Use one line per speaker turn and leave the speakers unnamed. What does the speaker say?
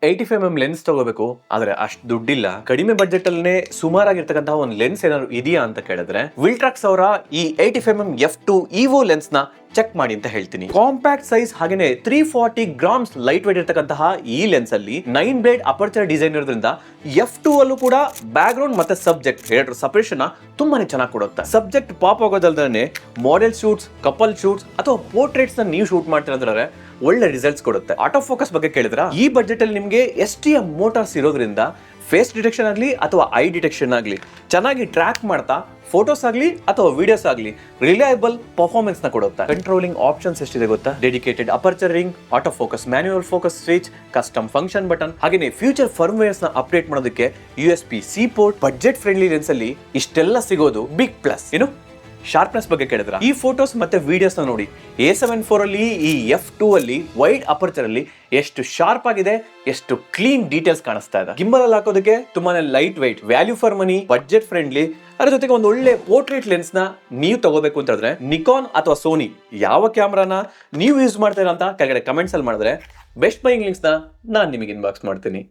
85mm lens ತಗೋಬೇಕು ಆದ್ರೆ ಅಷ್ಟು ದುಡ್ಡಿಲ್ಲ, ಕಡಿಮೆ ಬಜೆಟ್ ಅಲ್ಲೇ ಸುಮಾರಾಗಿರ್ತಕ್ಕಂತಹ ಒಂದು ಲೆನ್ಸ್ ಏನಾದ್ರು ಇದೆಯಾ ಅಂತ ಕೇಳಿದ್ರೆ ವಿಲ್ಟ್ರಾಕ್ಸ್ ಅವರ ಈ 85mm f2 evo ಲೆನ್ಸ್ ನ ಚೆಕ್ ಮಾಡಿ ಅಂತ ಹೇಳ್ತೀನಿ. ಕಾಂಪ್ಯಾಕ್ಟ್ ಸೈಜ್ ಹಾಗೇನೆ 340 ಗ್ರಾಮ್ಸ್ ಲೈಟ್ ವೇಟ್ ಇರತಕ್ಕಂತಹ ಈ ಲೆನ್ಸ್ ಅಲ್ಲಿ 9 ಬ್ಲೇಡ್ ಅಪರ್ಚರ್ ಡಿಸೈನ್ ಇರೋದ್ರಿಂದ f2 ಅಲ್ಲೂ ಕೂಡ ಬ್ಯಾಕ್ ಗ್ರೌಂಡ್ ಮತ್ತೆ ಸಬ್ಜೆಕ್ಟ್ ಎರಡರ ಸಪರೇಷನ್ ತುಂಬಾನೇ ಚೆನ್ನಾಗಿ ಕೊಡುತ್ತೆ. ಸಬ್ಜೆಕ್ಟ್ ಪಾಪ್ ಆಗೋದಲ್ದೇ ಮಾಡೆಲ್ ಶೂಟ್ಸ್, ಕಪಲ್ ಶೂಟ್ಸ್ ಅಥವಾ ಪೋರ್ಟ್ರೇಟ್ಸ್ ನ ನೀವು ಶೂಟ್ ಮಾಡ್ತೀರಂದ್ರೆ ಒಳ್ಳೆ ರಿಸಲ್ಟ್ಸ್ ಕೊಡುತ್ತೆ. ಆಟೋ ಫೋಕಸ್ ಬಗ್ಗೆ ಕೇಳಿದ್ರ ಈ ಬಜೆಟ್ ಅಲ್ಲಿ ನಿಮಗೆ STM ಮೋಟಾರ್ಸ್ ಇರೋದ್ರಿಂದ ಫೇಸ್ ಡಿಟೆಕ್ಷನ್ ಆಗಲಿ ಅಥವಾ ಐ ಡಿಟೆಕ್ಷನ್ ಆಗಲಿ ಚೆನ್ನಾಗಿ ಟ್ರ್ಯಾಕ್ ಮಾಡ್ತಾ ಫೋಟೋಸ್ ಆಗಲಿ ಅಥವಾ ವಿಡಿಯೋಸ್ ಆಗಲಿ ರಿಲಯಬಲ್ ಪರ್ಫಾರ್ಮೆನ್ಸ್ ನ ಕೊಡುತ್ತೆ. ಕಂಟ್ರೋಲಿಂಗ್ ಆಪ್ಷನ್ಸ್ ಎಷ್ಟಿದೆ ಗೊತ್ತಾ? Dedicated aperture ring, auto focus, manual focus switch, custom function button, ಹಾಗೆ ಫ್ಯೂಚರ್ ಫರ್ಮ್ವೇರ್ಸ್ ನ ಅಪ್ಡೇಟ್ ಮಾಡೋದಕ್ಕೆ USB-C port. Budget friendly lens ಅಲ್ಲಿ ಇಷ್ಟೆಲ್ಲ ಸಿಗೋದು ಬಿಗ್ ಪ್ಲಸ್. ಶಾರ್ಪ್ನೆಸ್ ಬಗ್ಗೆ ಕೇಳಿದ್ರ ಈ ಫೋಟೋಸ್ ಮತ್ತೆ ವಿಡಿಯೋಸ್ ನ ನೋಡಿ. A7 ಅಲ್ಲಿ ಈ f2 ಅಲ್ಲಿ ವೈಡ್ ಅಪರ್ಚರ್ ಅಲ್ಲಿ ಎಷ್ಟು ಶಾರ್ಪ್ ಆಗಿದೆ, ಎಷ್ಟು ಕ್ಲೀನ್ ಡೀಟೇಲ್ಸ್ ಕಾಣಿಸ್ತಾ ಇದೆ. ಗಿಂಬಲ್ ಅಲ್ಲಿ ಹಾಕೋದಕ್ಕೆ ತುಂಬಾನೇ light white, value for money, budget friendly. ಅದ್ರ ಜೊತೆಗೆ ಒಂದು ಒಳ್ಳೆ ಪೋರ್ಟ್ರೇಟ್ ಲೆನ್ಸ್ ನ ನೀವು ತಗೋಬೇಕು ಅಂತ ಹೇಳಿದ್ರೆ ನಿಕಾನ್ ಅಥವಾ ಸೋನಿ ಯಾವ ಕ್ಯಾಮ್ರಾನ ನೀವು ಯೂಸ್ ಮಾಡ್ತೀರಾ ಅಂತ ಕೆಳಗಡೆ ಕಮೆಂಟ್ಸ್ ಅಲ್ಲಿ ಮಾಡಿದ್ರೆ ಬೆಸ್ಟ್ ಬೈಯಿಂಗ್ ಲಿಂಕ್ಸ್ ನ ನಾನು ನಿಮಗೆ ಇನ್ಬಾಕ್ಸ್ ಮಾಡ್ತೀನಿ.